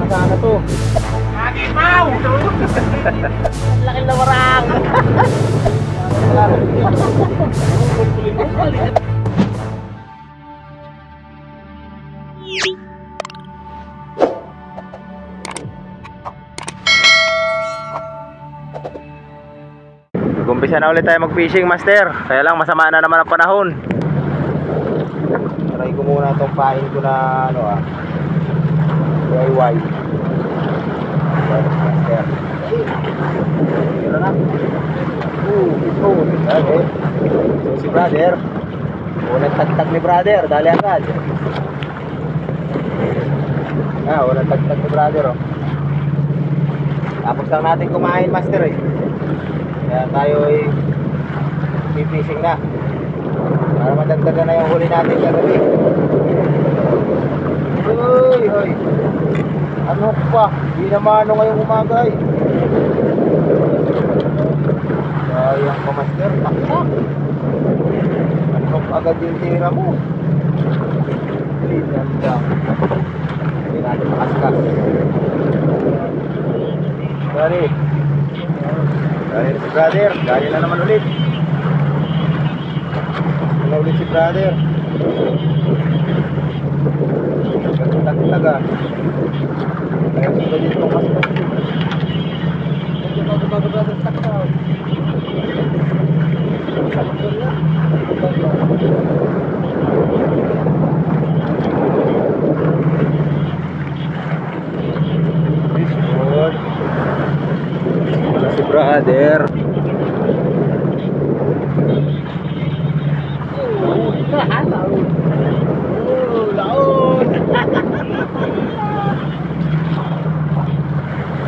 na sana to. Magipaw! Ang laki na warang! Nag-umpisa na ulit tayo mag-fishing, master. Kaya lang masama na naman ang panahon. Try ko muna itong pain ko na DIY. Master. Tira na. Okay. So si brother, unang tagtag ni brother, dali agad. Unang tagtag ni brother, oh. Tapos lang natin kumain, master, eh. Kaya tayo ay fishing na para madagdagan na yung huli natin kagabi. Hoy! Ano pa? Di naman ngayong umaga, eh. Sayang pa, master. Taksak. Ano agad yung tira mo? Linan lang. Hindi natin makaskas. Sorry. Dahil si brother, dahil na naman ulit. Wala ulit si brother. Tag-taga. Kaya sudah dito mas kasi. Bago-bago taktaw. Si brother. Laon.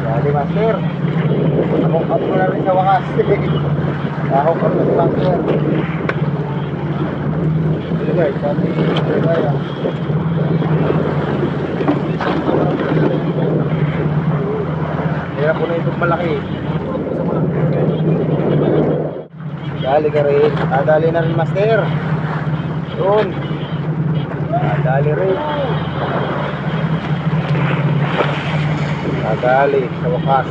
Dali, master. Namok up mo na rin sa wakas. Nahok up na si master. Dali guys, sabi kaya. Hirap ko na itong malaki. Dali ka rin. Dali na rin, master. Yun. Dali rin. Dali sa wakas.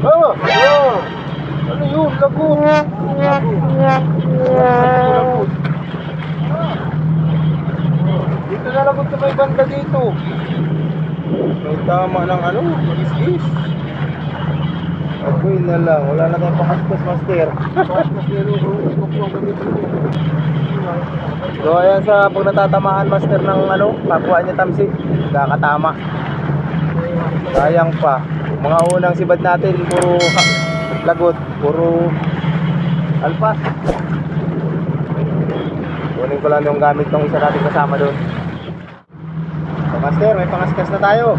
Oh! Ano yun? Lago! Dito na lagot sa may banda dito. May tama ng is-is. Agoy na lang, wala na tayong pakaspas, master. So ayan, sa pag natatamaan, master, ng pakuha niya tamsi, kakatama. Sayang pa. Mga unang sibad natin, puro lagot, puro alpas. Kunin ko lang yung gamit ng isa natin kasama doon. So master, may pangaskas na tayo.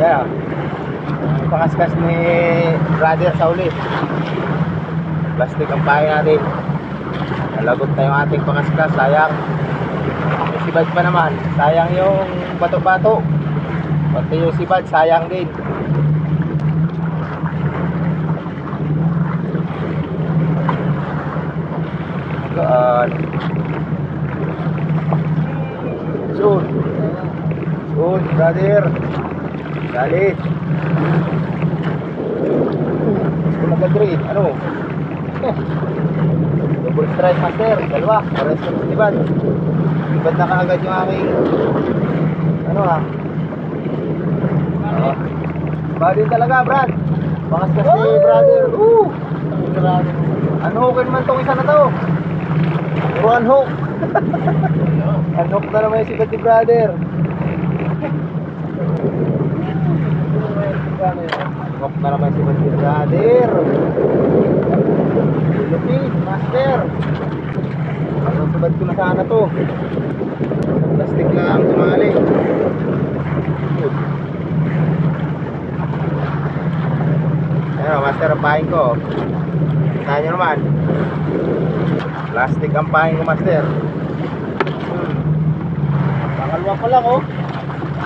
Yeah. Pangaskas ni brother sa uli. Plastic ang pahay natin. Nalagot na yung ating pangaskas. Sayang. Yung sibad pa naman. Sayang yung bato-bato. Pati yung sibad, sayang din. Gaan. Soon, brother. Galit. Kung nag-grade, double strike, master. Dalawa, pares ka sa libad. Libad na kaagad yung aking Bali talaga, Brad. Pangaskas ni brother. Unhookin man tong isa na to. Puro unhook. Unhook na naman yung sigat ni brother. Unhook na naman yung sigat ni brother. Lupit, master. Ang sabad ko na sana to. Plastic lang tumali. Ayan, master, ang pahin ko. Kita nyo naman. Plastic ang pahin ko, master. Pangalwa pa lang, oh.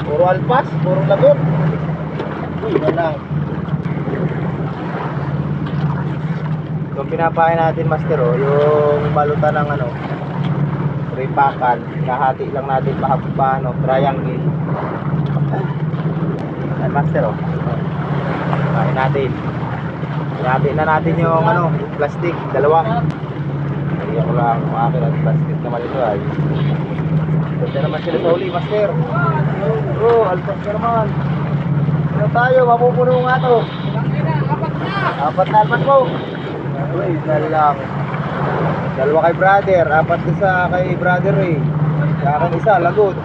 Puro alpas, puro lagot. Uy, lang. Yung pinapahin natin, master, oh, yung balutan ng ripakan. Kahati lang natin triangle. Ayan, master, oh. Kain natin. Grabe na natin yung plastic, dalawa. Kaya ko lang ang akin at plastic naman ito ay. Ganda naman sila sa uli, master. Bro, alpas ka naman. Ano tayo, mapupuno nga to. Apat na alpas po. Uy, lang. Dalawa kay brother, apat isa kay brother eh. Sa akin isa, lagot.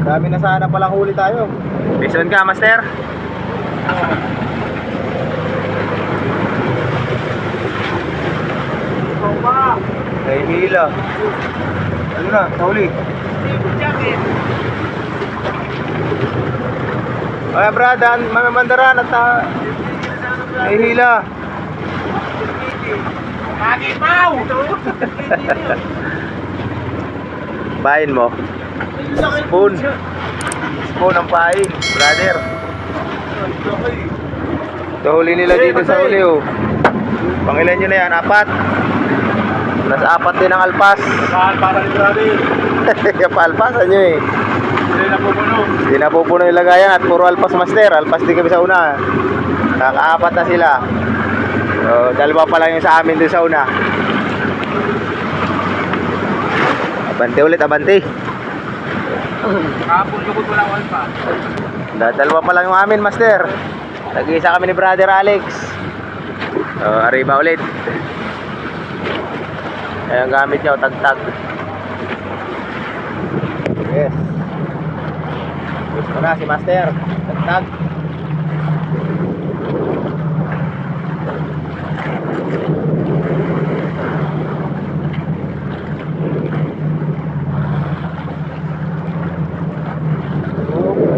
Dami na sana palang huli tayo. Bison ka, master? Ay, hila. Ano na, huli. Ay, brad, mamamandaran at ay hila. Hagimaw! Pain mo. Spoon. Spoon ang pain, brother. Ito huli nila dito sa huli, oh. Pangilan nyo na yan, apat. Plus apat din ang alpas. Para ni brother. Kapalpasan nyo eh. Hindi na pupuno. Hindi na pupuno yung lagayan at puro alpas, master. Alpas din kami sa una. Kakaapat na sila. So, dalawa pa lang yung sa amin din sa una. Abante ulit, abante. Kapon lukot walang walpa. Dalawa pa lang yung amin, master. Nag-iisa kami ni brother Alex. So, arriba ulit. Ayan ang gamit niya, tagtag. Yes. Gusto na si master. Tagtag.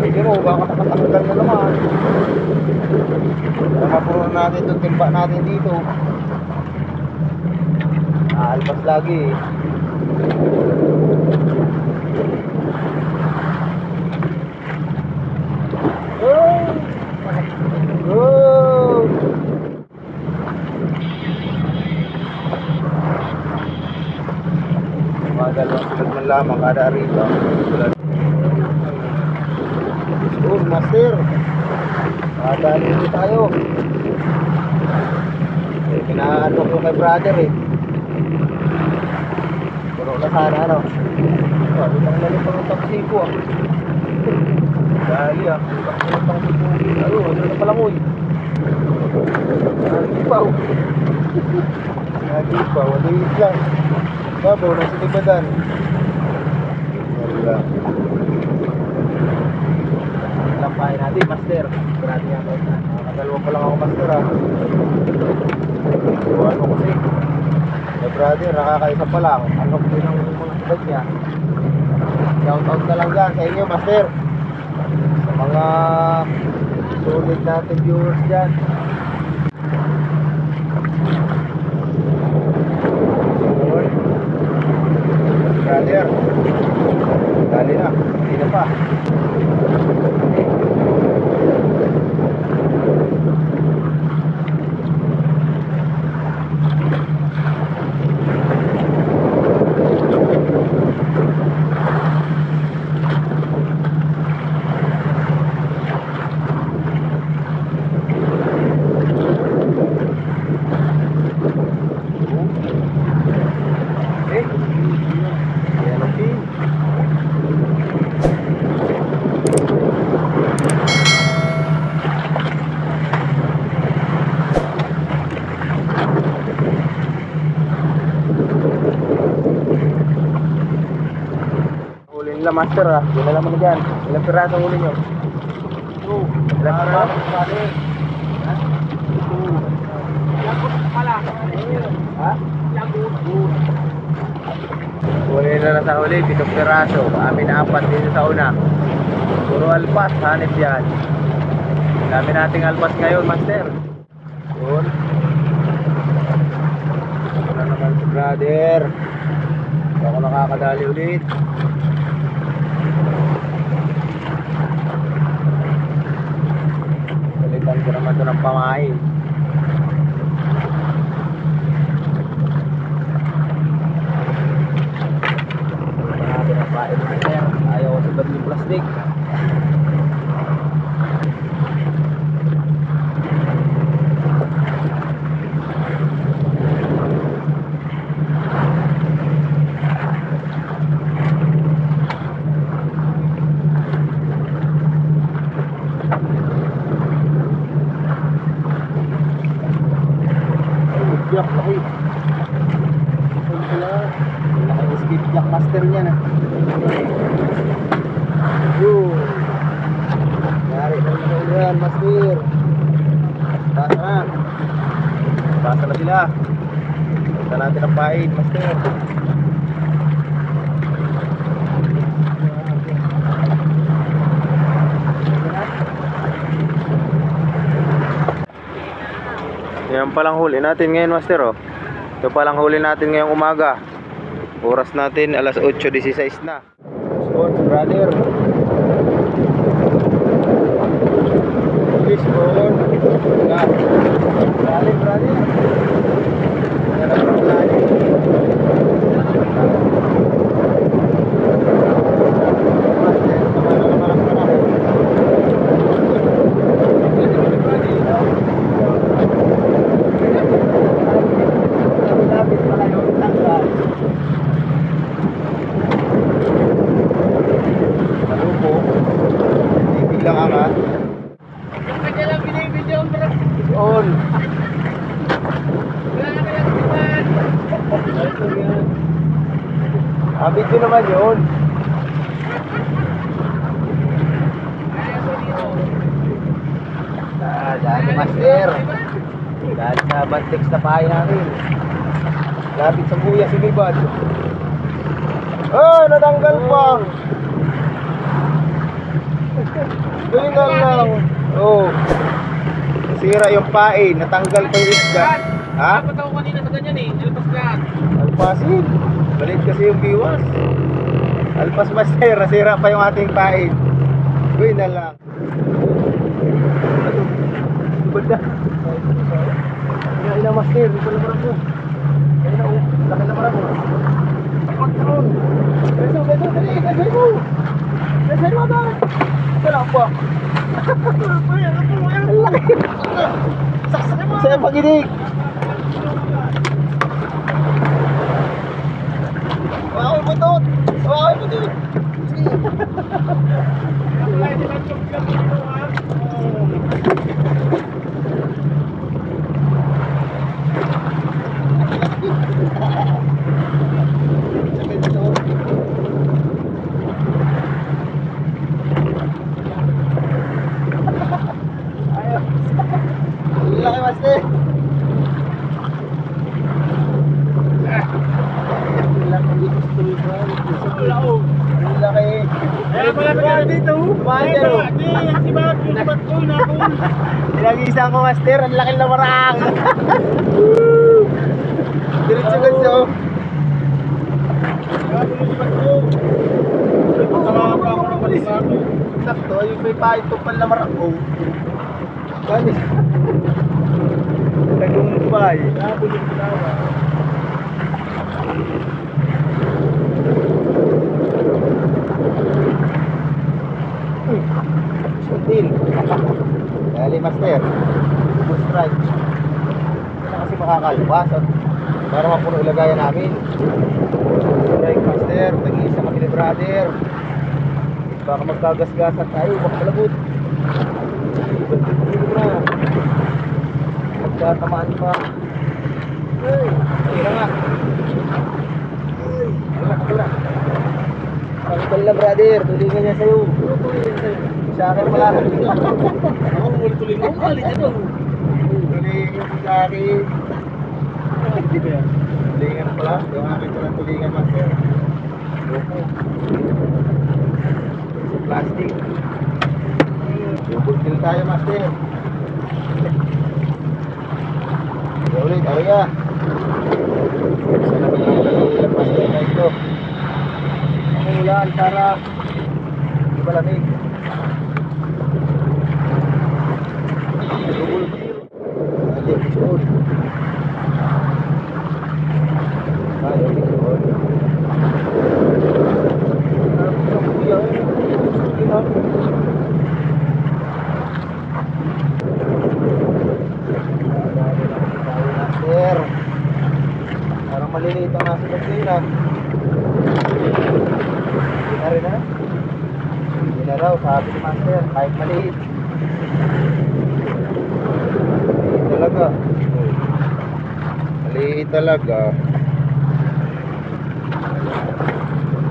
Hindi mo, baka nakatanggal na naman. Nakapuno natin itong timba natin dito. Alpas lagi eh. Oh! Oh! Mga dalawang sulat man lamang kada arriba. Oh, master. Madali dito tayo. Eh, pinaanok ko kay brother eh. Puro na sana ano. Sabi lang nalipang ng taxi ko ah. Dali ah. Nalipang sipugi. Ano, ano na pala mo eh. Nagipaw. Nagipaw. Waliit lang. Babaw na sinibadan. Wala. Lampahin natin, master. Grabe yan. Nakakadalawa pa lang ako, master ah. So, ano kasi? Eh, brother, nakakaisa pa lang. Ano ko din ang mga sabag niya. Shout out na lang dyan sa inyo, master. Sa mga sulit natin viewers dyan. Brother, dali na. Hindi na pa. Master ah, dinala mo na dyan. Ilang piraso huli nyo? Ilang piraso? Lagot pala. Ha? Lagot. Huli na lang sa huli, 7 piraso. Amin 4 dito sa una. Puro alpas, hanip yan. Dami nating alpas ngayon, master. Yun. Wala naman si brother. Hindi ako nakakadali ulit. Balikan ko naman ito ng pamain. Natin ang pain, master. Ayaw ko sa yung plastic. master. Basa na. Basa na sila. Punta natin ang pain, master. Yan palang huli natin ngayon, master, oh. Ito palang huli natin ngayong umaga. Oras natin alas 8:16 na. Sports brother. Please on. Lalim brother. Yan ang lalim. Bilang angat. Yung kanya lang binibidyo ang bro. On. Wala na kayang timan. Abit ko naman yun. Dali master. Dali sa bantex na pahay namin. Lapit sa buya si Bibad. Ah, natanggal pa. Ganyan lang. Oh. Sira yung pain, natanggal pa yung isda. Ha? Dapat ako kanina sa ganyan eh. Nalpas lahat. Alpasin. Balit kasi yung biwas. Alpas master, nasira pa yung ating pain. Gawin na lang. Banda. Ina master, ito na marang ko. Ina o, laki na marang ko. Pagkaroon. Beso, dali, beso mo. Beso mo ba? Ito lang po. Ang laki. Saksak mo. Sa'yo pag-inig. Wow, butot. Wow, butot. Laki master. Laki. Kaya pala ba dito? Master. Si Bat, yung Bat ko na ako. Pinag-iisang ko master, ang laki na marang. Diretso ganso. Sakto, ayun may paito pala na marang. Oh. Ganis. Tagumpay. Sutil. Dali master. Full strike. Hindi na kasi makakalpas. Para mapuno ilagayan namin. Strike master. Tag-iisa kami ni brother. Baka magkagasgasan tayo. Baka malabot. Dito na. Magkatamaan pa. Ay, tira nga. Ay, wala. Pagkal na brother, tulingan niya sa'yo. Sa akin pala. Ako mo tuloy mo. Kalit ito. Tulingan sa akin. Hindi ba yan? Tulingan pala. Yung akin pala tulingan master. Loko. Plastic. Bubog din tayo master. Kaya ulit, ariya. Sana may master na ito. Ang ulan para hindi malamig. Double kill. Ada episode. Ada episode. Master. Parang maliliit ang nasa pagkina. Hindi na rin ha? Hindi na raw, sabi ni master, kahit maliit. Maliit talaga. Maliit talaga.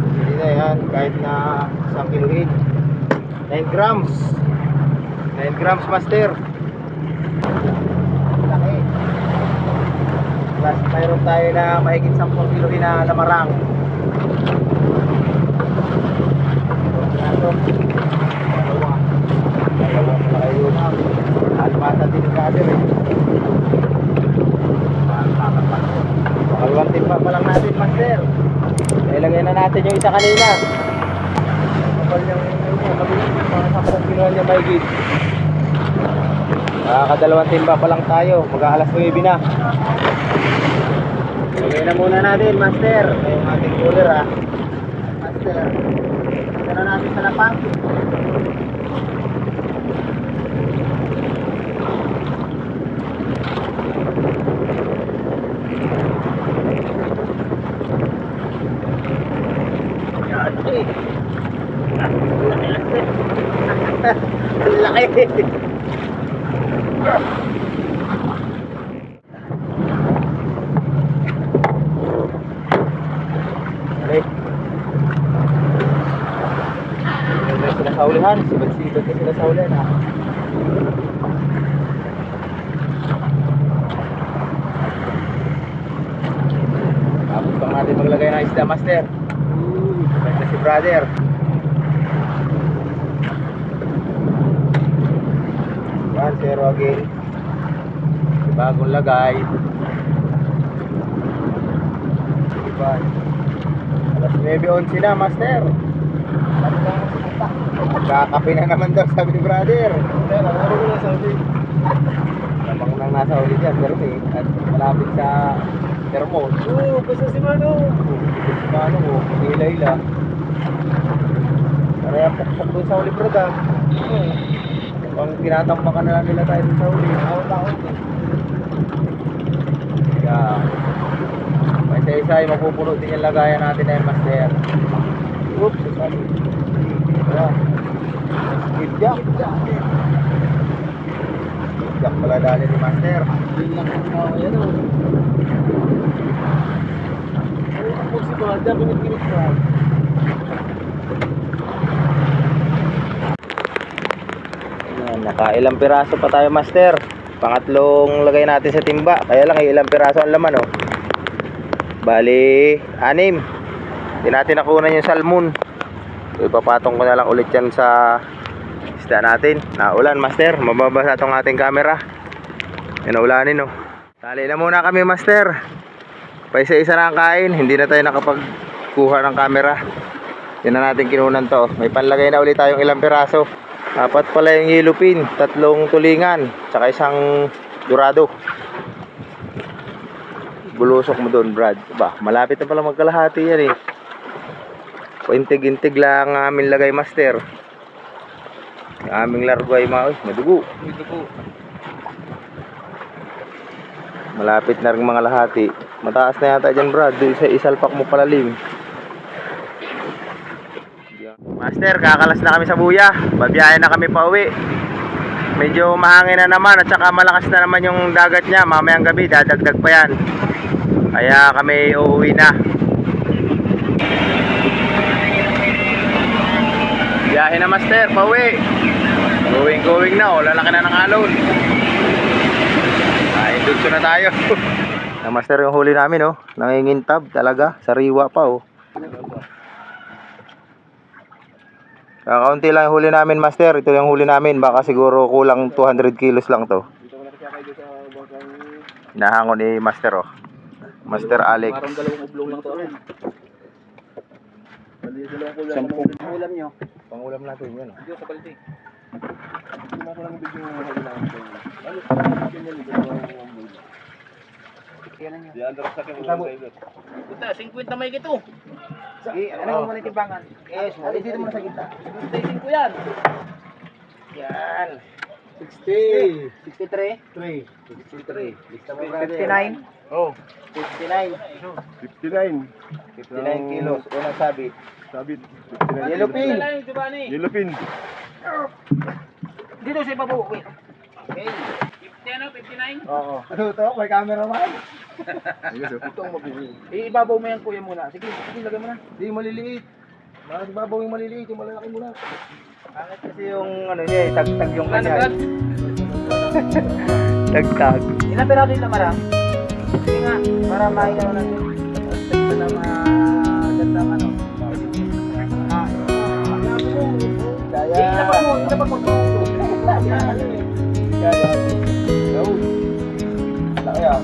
Hindi na yan, kahit na 1 kiloin. 9 grams. 9 grams master. Laki. Plus, mayroon tayo na mahigit 10 kilo rin na lamarang. Ito. Dalawa pala kayo. Almasa din yung brother eh. Makalawang timba pa lang natin, master. Ilagay na natin yung isa kanina. Kapal yung mabilis. Mga 10 kilo niya mahigit. Kadalawang timba pa lang tayo. Mag-aalas 9 na. Ilagay na muna natin, master. Yung ating cooler ha. Master. Ito na natin sa lapang. Laki. Sila sa ulihan, sibad-sibad na sila sa ulihan ha. Tapos pang natin maglagay ng isda, master. Ganda si brother. Yan, zero again. Bagong lagay. Diba? Alas 9:11 na, master. Kakape na naman daw, sabi ni brother. Pero ano ko na sabi? Lamang nang nasa ulit yan, pero at malapit sa thermos. Oo, basta si Mano. Si Mano mo, hila-hila. Kaya pakpak doon sa ulit, brother. Pang tinatambakan na lang nila tayo doon sa ulit. Awat-awat eh. Kaya, may isa-isa ay mapupuno din yung lagayan natin na yung master. Oops, sorry. Kaya, skipjack. Skipjack pala dali ni master. Yun lang ang tao yan o. Ako si Bada, pinag-pinag pa. Ayan, nakailang piraso pa tayo, master. Pangatlong lagay natin sa timba. Kaya lang ilang piraso ang laman oh. Bali 6. Hindi natin nakunan yung salmon. So, ipapatong ko na lang ulit yan sa isda natin. Naulan, master. Mababasa itong ating camera. Yan, ulanin oh. Tali na muna kami, master. Paisa-isa na ang kain. Hindi na tayo nakapagkuha ng camera. Yan na natin kinunan to. May panlagay na ulit tayong ilang piraso. 4 pala yung yellow pin, 3 tulingan, tsaka isang dorado. Bulusok mo doon, Brad. Ba, malapit na pala magkalahati yan eh. Paintig-intig lang ang aming lagay, master. Yung aming largo ay madugo. Malapit na rin mga lahati. Mataas na yata dyan, Brad. Doon sa isalpak mo palalim. Master, kakalas na kami sa buya. Babiyahe na kami pa uwi. Medyo mahangin na naman at saka malakas na naman yung dagat niya. Mamayang gabi, dadagdag pa yan. Kaya kami uuwi na. Biyahe na, master, pa uwi. Going na, lalaki na ng alon. Ay, dugso na tayo. Na, master, yung huli namin oh. Nangingintab talaga, sariwa pa oh. Kakaunti lang yung huli namin, master. Ito yung huli namin. Baka siguro kulang 200 kilos lang to. Nahangon ni master oh. Master Alex. Parang dalawang ublong lang to. Sampung. Pangulam nyo. Pangulam natin yan oh. Dito sa balde. Puta, 50 may gito. Ano mo muna timbangan? Yes, dito muna sa gitna. 65 yan. Yan. 60. 63. 63. Lista mo, brother. 59. Oh. 59. 59. 59 kilos. Unang sabit. Sabit. Yellow pin. Yellow pin. Dito sa ibabaw. Wait. Okay. 50 ano? 59? Oo. Ano to? May camera man? Itong mabili. Ibabaw mo yan kuya muna. Sige, lagay mo na. Hindi maliliit. Bakit babaw yung maliliit? Yung malalaki muna. Bakit kasi yung ano niya, tag-tag yung kanya. Ano, Tagtag. Ilang peraso yung lamarang? Sige nga, para maiyaw natin. Ito na magandang ano. Kaya. Kaya. Laki ah.